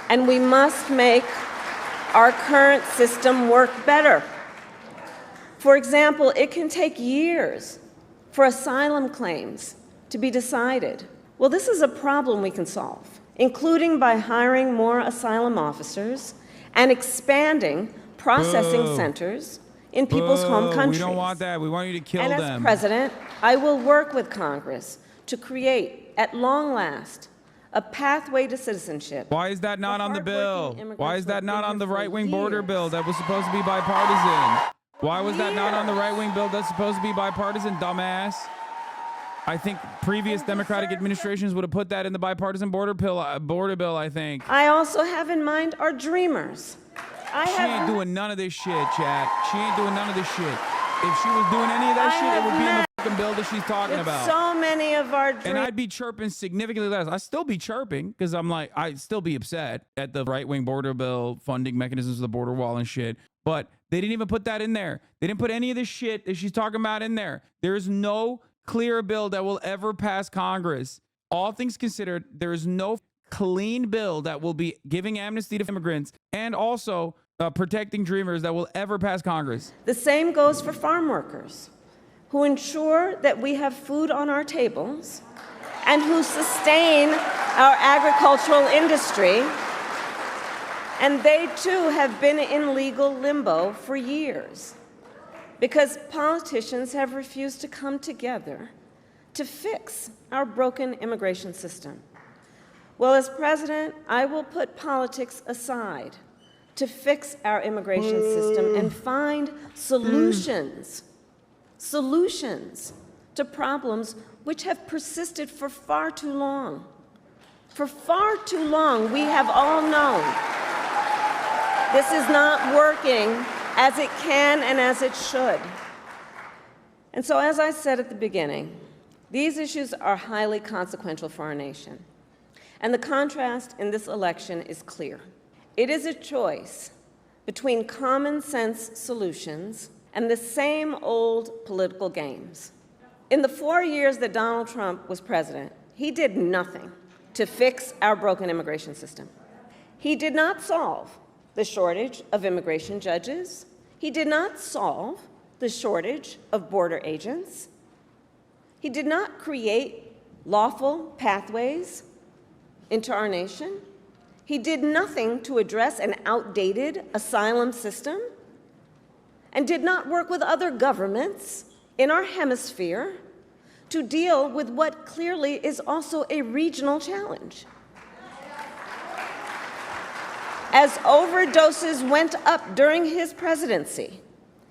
And we must make our current system work better. For example, it can take years for asylum claims to be decided. Well, this is a problem we can solve. including by hiring more asylum officers and expanding processing centers in people's home countries. We don't want that. We want you to kill them. And as president, I will work with Congress to create, at long last, a pathway to citizenship. Why is that not on the bill? Why is that not on the right-wing border bill that was supposed to be bipartisan? Why was that not on the right-wing bill that's supposed to be bipartisan, dumbass? I think previous Democratic administrations would have put that in the bipartisan border bill, I think. I also have in mind our dreamers. She ain't doing none of this shit, chat. She ain't doing none of this shit. If she was doing any of that shit, it would be in the fucking bill that she's talking about. So many of our dreamers. And I'd be chirping significantly less. I'd still be chirping because I'm like, I'd still be upset at the right-wing border bill funding mechanisms of the border wall and shit. But they didn't even put that in there. They didn't put any of this shit that she's talking about in there. There is no clear bill that will ever pass Congress. All things considered, there is no clean bill that will be giving amnesty to immigrants and also protecting dreamers that will ever pass Congress. The same goes for farm workers who ensure that we have food on our tables and who sustain our agricultural industry. And they too have been in legal limbo for years because politicians have refused to come together to fix our broken immigration system. Well, as president, I will put politics aside to fix our immigration system and find solutions to problems which have persisted for far too long. For far too long, we have all known this is not working as it can and as it should. And so, as I said at the beginning, these issues are highly consequential for our nation. And the contrast in this election is clear. It is a choice between common sense solutions and the same old political games. In the 4 years that Donald Trump was president, he did nothing to fix our broken immigration system. He did not solve the shortage of immigration judges. He did not solve the shortage of border agents. He did not create lawful pathways into our nation. He did nothing to address an outdated asylum system and did not work with other governments in our hemisphere to deal with what clearly is also a regional challenge. As overdoses went up during his presidency,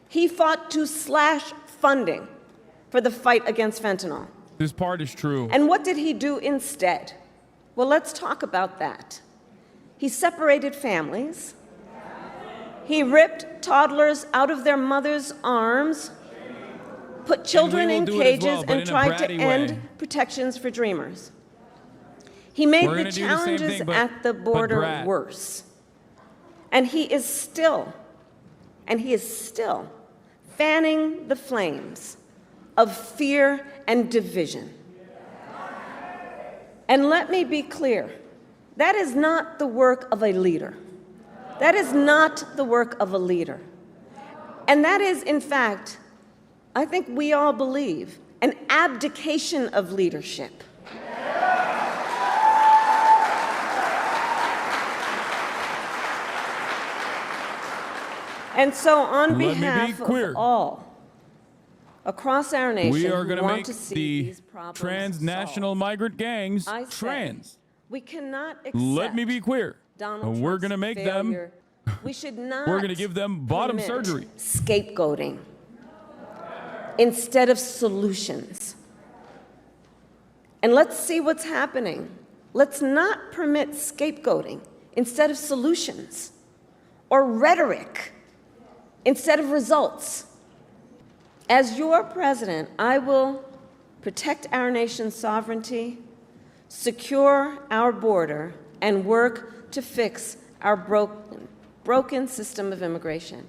he fought to slash funding for the fight against fentanyl. This part is true. And what did he do instead? Well, let's talk about that. He separated families. He ripped toddlers out of their mothers' arms, put children in cages, and tried to end protections for dreamers. He made the challenges at the border worse. And he is still fanning the flames of fear and division. And let me be clear, that is not the work of a leader. That is not the work of a leader. And that is, in fact, I think we all believe, an abdication of leadership. And so on behalf of all across our nation we are going to make the transnational migrant gangs trans. We cannot accept Let me be clear. We're going to make them. We should not. We're going to give them bottom surgery. Scapegoating instead of solutions. And let's see what's happening. Let's not permit scapegoating instead of solutions, or rhetoric instead of results. As your president, I will protect our nation's sovereignty, secure our border, and work to fix our broken system of immigration.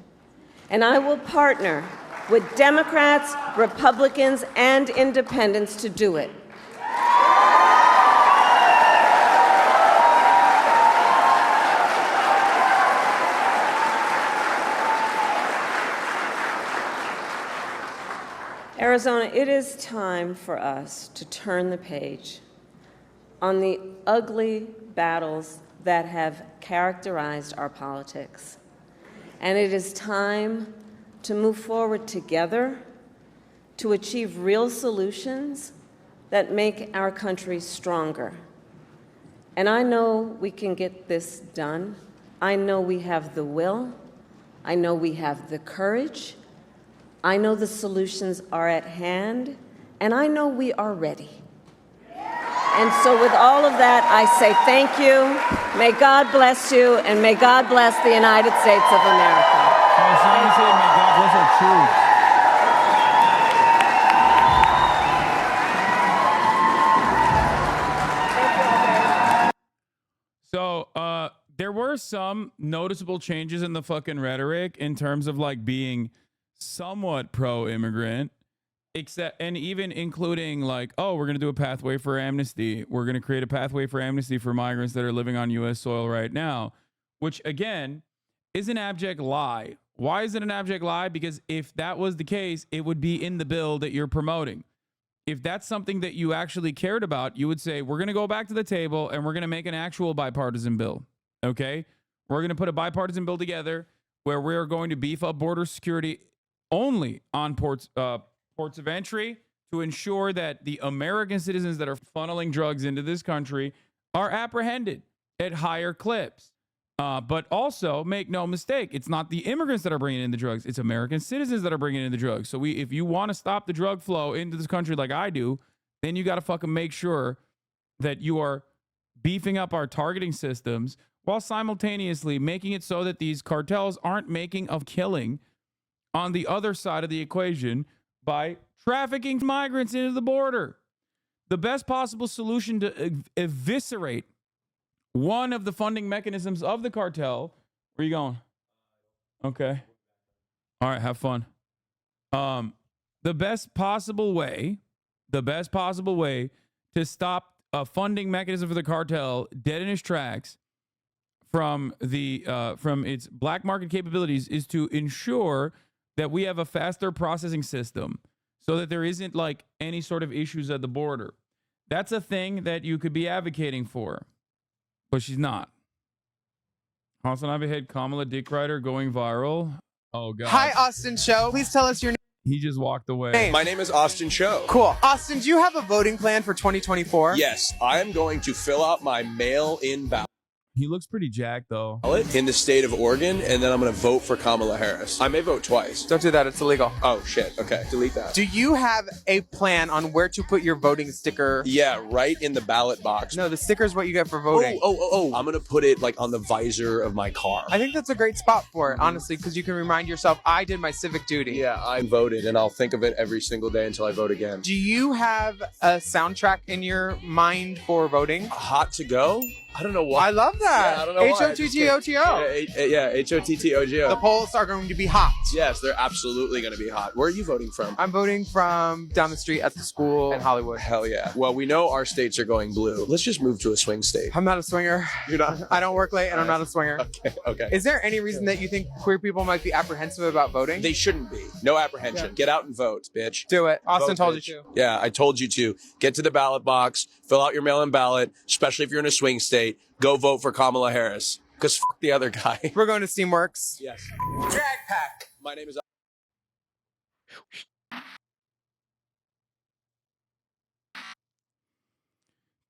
And I will partner with Democrats, Republicans, and independents to do it. Arizona, it is time for us to turn the page on the ugly battles that have characterized our politics. And it is time to move forward together to achieve real solutions that make our country stronger. And I know we can get this done. I know we have the will. I know we have the courage. I know the solutions are at hand, and I know we are ready. And so with all of that, I say thank you. May God bless you, and may God bless the United States of America. May God bless our troops. So, there were some noticeable changes in the fucking rhetoric in terms of like being somewhat pro-immigrant, except, and even including like, oh, we're going to do a pathway for amnesty. We're going to create a pathway for amnesty for migrants that are living on U.S. soil right now, which again is an abject lie. Why is it an abject lie? Because if that was the case, it would be in the bill that you're promoting. If that's something that you actually cared about, you would say, we're going to go back to the table and we're going to make an actual bipartisan bill. Okay? We're going to put a bipartisan bill together where we're going to beef up border security only on ports of entry to ensure that the American citizens that are funneling drugs into this country are apprehended at higher clips. But also, make no mistake, it's not the immigrants that are bringing in the drugs. It's American citizens that are bringing in the drugs. So if you want to stop the drug flow into this country like I do, then you got to fucking make sure that you are beefing up our targeting systems while simultaneously making it so that these cartels aren't making a killing on the other side of the equation by trafficking migrants into the border. The best possible solution to eviscerate one of the funding mechanisms of the cartel. Where you going? Okay. All right, have fun. The best possible way to stop a funding mechanism for the cartel dead in its tracks from its black market capabilities is to ensure that we have a faster processing system so that there isn't like any sort of issues at the border. That's a thing that you could be advocating for, but she's not. Hasanabi had Kamala Dick Rider going viral. Oh, God. Hi, AustinShow. Please tell us your name. He just walked away. My name is AustinShow. Cool. Austin, do you have a voting plan for 2024? Yes, I am going to fill out my mail-in ballot. He looks pretty jacked, though. In the state of Oregon, and then I'm going to vote for Kamala Harris. I may vote twice. Don't do that. It's illegal. Oh, shit. Okay. Delete that. Do you have a plan on where to put your voting sticker? Yeah, right in the ballot box. No, the sticker is what you get for voting. Oh. I'm going to put it like on the visor of my car. I think that's a great spot for it, honestly, because you can remind yourself, I did my civic duty. Yeah, I voted, and I'll think of it every single day until I vote again. Do you have a soundtrack in your mind for voting? Hot to go? I don't know why. I love that. Yeah, I don't know why. H-O-T-T-O-T-O. Yeah, H-O-T-T-O-G-O. The polls are going to be hot. Yes, they're absolutely going to be hot. Where are you voting from? I'm voting from down the street at the school in Hollywood. Hell yeah. Well, we know our states are going blue. Let's just move to a swing state. I'm not a swinger. You're not? I don't work late, and I'm not a swinger. Okay. Is there any reason that you think queer people might be apprehensive about voting? They shouldn't be. No apprehension. Yeah. Get out and vote, bitch. Do it. Austin told you to. Yeah, I told you to. Get to the ballot box, fill out your mail-in ballot, especially if you're in a swing state. Go vote for Kamala Harris. Because fuck the other guy. We're going to Steamworks. Yes. Drag Pack. My name is...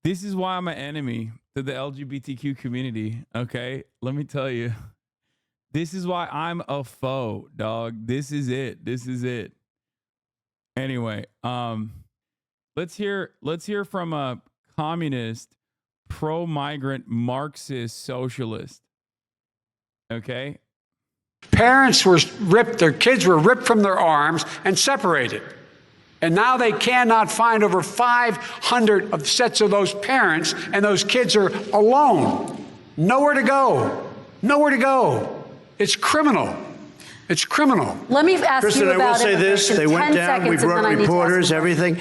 This is why I'm an enemy to the LGBTQ community, okay? Let me tell you. This is why I'm a foe, dog. This is it. Anyway, let's hear from a communist, pro-migrant, Marxist, socialist. Okay? Parents were ripped, their kids were ripped from their arms and separated. And now they cannot find over 500 of sets of those parents, and those kids are alone. Nowhere to go. It's criminal. Let me ask Kristen, you about I will say this. They went down, we brought reporters, everything.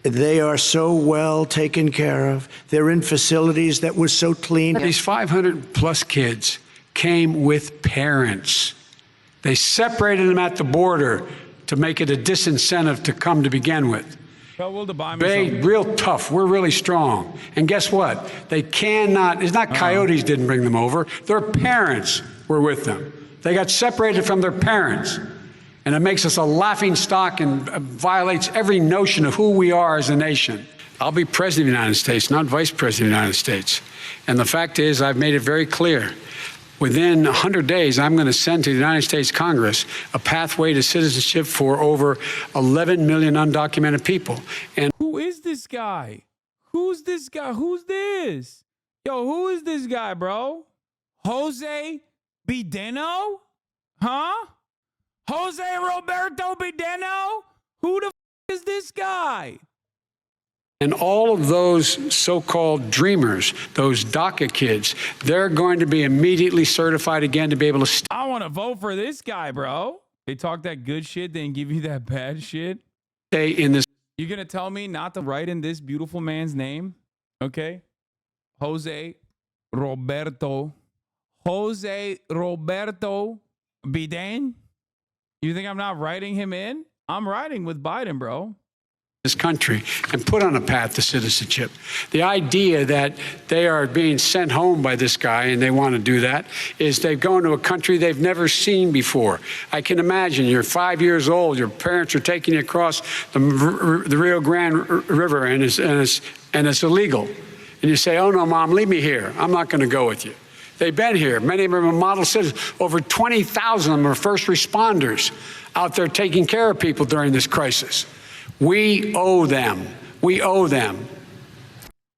They are so well taken care of. They're in facilities that were so clean. These 500 plus kids came with parents. They separated them at the border to make it a disincentive to come to begin with. Tell Will to buy me something. Real tough. We're really strong. And guess what? They cannot, it's not coyotes didn't bring them over. Their parents were with them. They got separated from their parents. And it makes us a laughing stock and violates every notion of who we are as a nation. I'll be president of the United States, not vice president of the United States. And the fact is, I've made it very clear. Within 100 days, I'm going to send to the United States Congress a pathway to citizenship for over 11 million undocumented people. And who is this guy? Who's this guy? Who's this? Yo, who is this guy, bro? Jose Bideno? Huh? Jose Roberto Bideno? Who the f is this guy? And all of those so-called dreamers, those DACA kids, they're going to be immediately certified again to be able to I want to vote for this guy, bro. They talk that good shit, then give you that bad shit. stay in this. You're going to tell me not to write in this beautiful man's name? Okay. Jose Roberto Biden? You think I'm not writing him in? I'm writing with Biden, bro. This country and put on a path to citizenship. The idea that they are being sent home by this guy and they want to do that is they've gone to a country they've never seen before. I can imagine you're 5 years old, your parents are taking you across the Rio Grande River and it's illegal. And you say, oh no, Mom, leave me here. I'm not going to go with you. They've been here. Many of them are model citizens. Over 20,000 of them are first responders out there taking care of people during this crisis. We owe them. We owe them.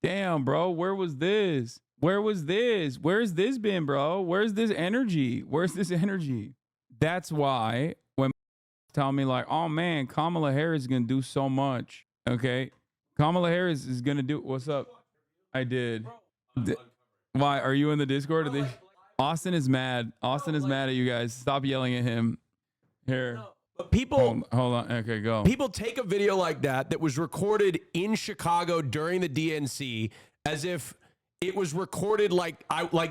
Damn, bro. Where was this? Where was this? Where's this been, bro? Where's this energy? Where's this energy? That's why when tell me like, oh man, Kamala Harris is going to do so much. Okay. Kamala Harris is going to do. What's up? I did. Why? Are you in the Discord? Austin is mad. Austin is mad at you guys. Stop yelling at him. Here. But people, hold on. Okay, go. People take a video like that was recorded in Chicago during the DNC as if it was recorded like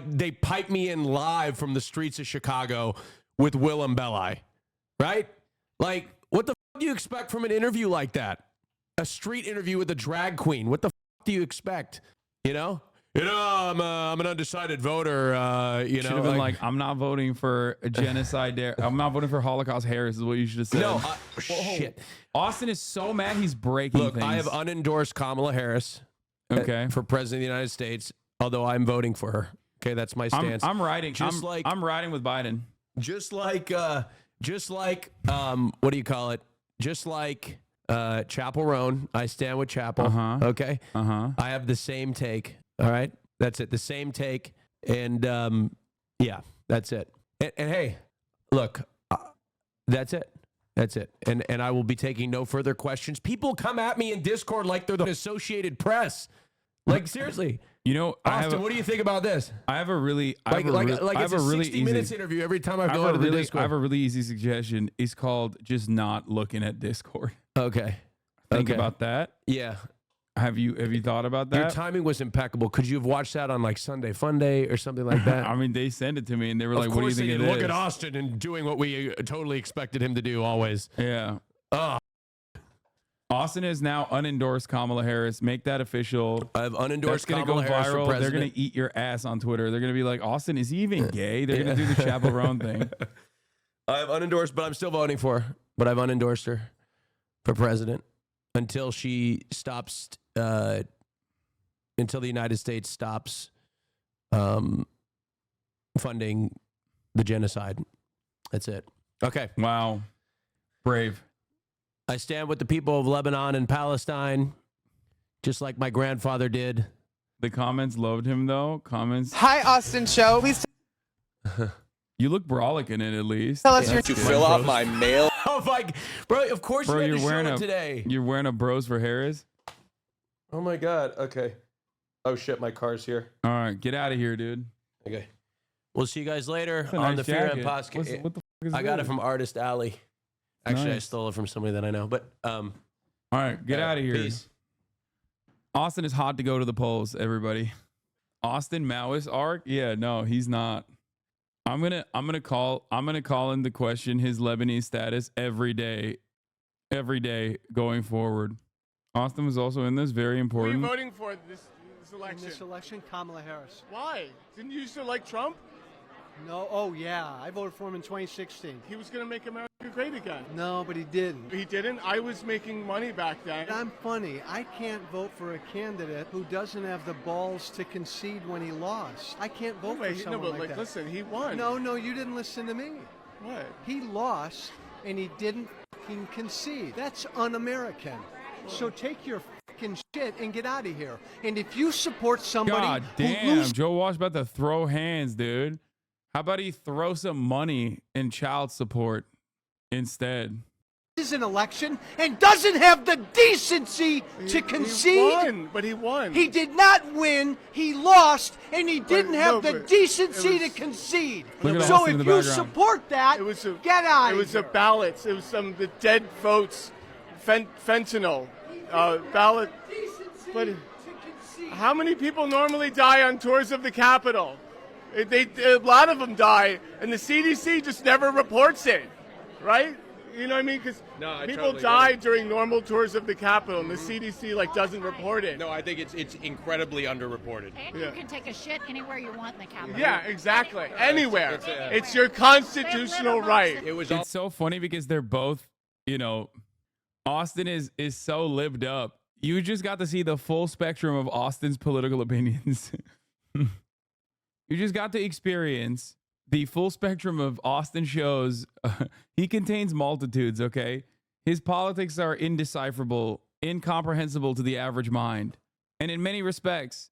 they piped me in live from the streets of Chicago with Willem Belli, right? Like, what the fuck do you expect from an interview like that? A street interview with a drag queen. What the fuck do you expect? You know, I'm an undecided voter. You know, should have been like, I'm not voting for a genocide. I'm not voting for Holocaust Harris. Is what you should have said. No, shit. Austin is so mad he's breaking Look, things. I have unendorsed Kamala Harris. Okay. For president of the United States, although I'm voting for her. Okay, that's my stance. I'm riding. I'm riding with Biden. Just like what do you call it? Just like Chapel Roan, I stand with Chapel. Okay. I have the same take. All right, that's it. The same take, and yeah, that's it. And hey, look, that's it. That's it. And I will be taking no further questions. People come at me in Discord like they're the Associated Press. Like seriously, you know, Austin, what do you think about this? I have a really, like it's a 60 minutes interview every time I go into the Discord. I have a really easy suggestion. It's called just not looking at Discord. Okay. Think about that. Yeah. Have you thought about that? Your timing was impeccable. Could you have watched that on like Sunday Fun Day or something like that? I mean, they sent it to me and they were like, "What do you think it is?" Look at Austin and doing what we totally expected him to do always. Yeah. Austin is now unendorsed Kamala Harris. Make that official. I've unendorsed Kamala Kamala Harris for viral. president. They're gonna eat your ass on Twitter. They're gonna be like, Austin, is he even gay? They're gonna do the Chapel Roan thing. I've unendorsed, but I'm still voting for her. But I've unendorsed her for president until she stops. Until the United States stops funding the genocide. That's it. Okay. Wow. Brave. I stand with the people of Lebanon and Palestine, just like my grandfather did. The comments loved him, though. Comments. Hi, AustinShow. Please. You look brolic in it, at least. Tell us to fill out my mail. Oh my, bro! Of course you had to show it today. You're wearing a Bros for Harris. Oh my God. Okay. Oh shit, my car's here. All right, get out of here, dude. Okay. We'll see you guys later on the nice Fear and jacket. Podcast. What the fuck is I got this? it from Artist Alley. Actually, I Nice. stole it from somebody that I know. But all right, get out of here. Peace. Austin is hot to go to the polls, everybody. Austin Maoist arc? Yeah, no, he's not. I'm gonna call into question his Lebanese status every day going forward. Austin was also in this. Very Who are you important. voting for this election? In this election, Kamala Harris. Why? Didn't you used to like Trump? No, oh yeah, I voted for him in 2016. He was going to make America great again. No, but he didn't. He didn't? I was making money back then. I'm funny. I can't vote for a candidate who doesn't have the balls to concede when he lost. I can't vote for someone no, but like that. Listen, he won. No, you didn't listen to me. What? He lost, and he didn't fucking concede. That's un-American. So take your fucking shit and get out of here. And if you support somebody God who damn, loses... Joe Walsh about to throw hands, dude. How about he throw some money in child support instead? Is an election and doesn't have the decency to concede. He won, but he won. He did not win. He lost, and he didn't have the decency to concede. So if you support that, get out. It was a ballot. It was some the dead votes, fentanyl, ballot. But how many people normally die on tours of the Capitol? A lot of them die, and the CDC just never reports it, right? You know what I mean? Because people totally die agree. during normal tours of the Capitol, and the CDC doesn't report it. No, I think it's incredibly underreported. And you can take a shit anywhere you want in the Capitol. Yeah, exactly. Anywhere. It's your constitutional right. It's so funny because they're both, you know, Austin is so lived up. You just got to see the full spectrum of Austin's political opinions. You just got to experience the full spectrum of Austin shows. He contains multitudes, okay? His politics are indecipherable, incomprehensible to the average mind. And in many respects,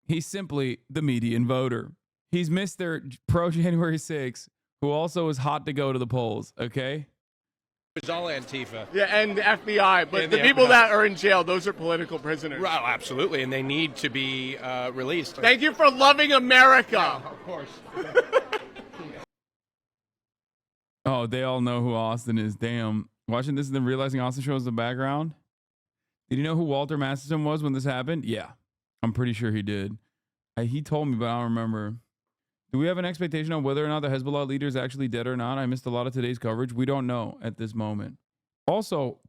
he's simply the median voter. He's Mr. Pro-January 6th, who also is hot to go to the polls, okay? It's all Antifa. Yeah, and the FBI. But And the the people FBI. that are in jail, those are political prisoners. Well, absolutely, and they need to be released. Thank you for loving America. Of course. Oh, they all know who Austin is. Damn. Watching this and then realizing Austin shows the background. Did you know who Walter Masterson was when this happened? Yeah, I'm pretty sure he did. He told me, but I don't remember. Do we have an expectation on whether or not the Hezbollah leader is actually dead or not? I missed a lot of today's coverage. We don't know at this moment. Also,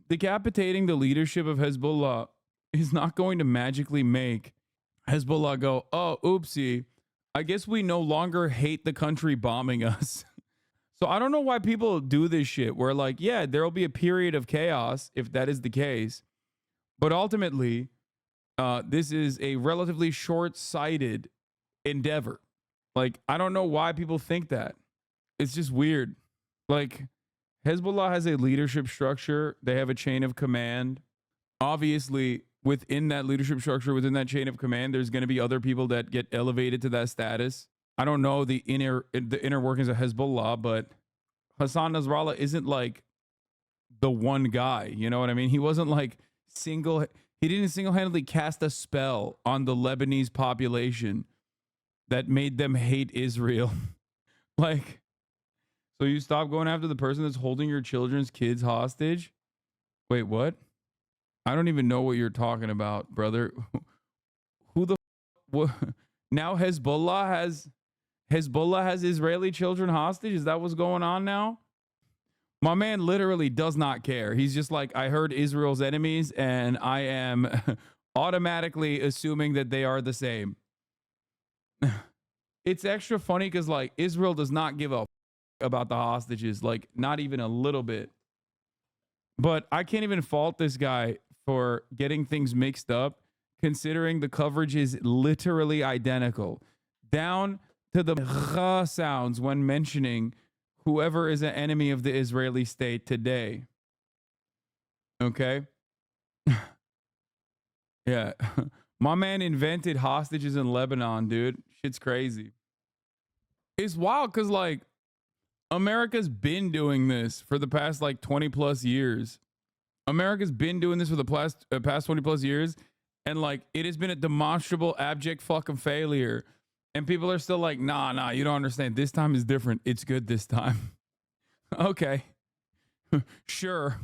decapitating the leadership of Hezbollah is not going to magically make Hezbollah go, oh, oopsie, I guess we no longer hate the country bombing us. So I don't know why people do this shit where like, yeah, there will be a period of chaos if that is the case. But ultimately, this is a relatively short-sighted endeavor. Like, I don't know why people think that. It's just weird. Like, Hezbollah has a leadership structure. They have a chain of command. Obviously, within that leadership structure, within that chain of command, there's going to be other people that get elevated to that status. I don't know the inner workings of Hezbollah, but Hassan Nasrallah isn't like the one guy. You know what I mean? He wasn't like he didn't single-handedly cast a spell on the Lebanese population that made them hate Israel. Like, so you stop going after the person that's holding your children's kids hostage? Wait, what? I don't even know what you're talking about, brother. Who the what? Now Hezbollah has Israeli children hostage? Is that what's going on now? My man literally does not care. He's just like, I heard Israel's enemies and I am automatically assuming that they are the same. It's extra funny because like Israel does not give a about the hostages, like not even a little bit. But I can't even fault this guy for getting things mixed up, considering the coverage is literally identical, down to the sounds when mentioning whoever is an enemy of the Israeli state today. Okay? Yeah. My man invented hostages in Lebanon, dude. Shit's crazy. It's wild because, like, America's been doing this for the past, like, 20 plus years. America's been doing this for the past 20 plus years. And, like, it has been a demonstrable, abject fucking failure. And people are still like, nah, you don't understand. This time is different. It's good this time. Okay. Sure.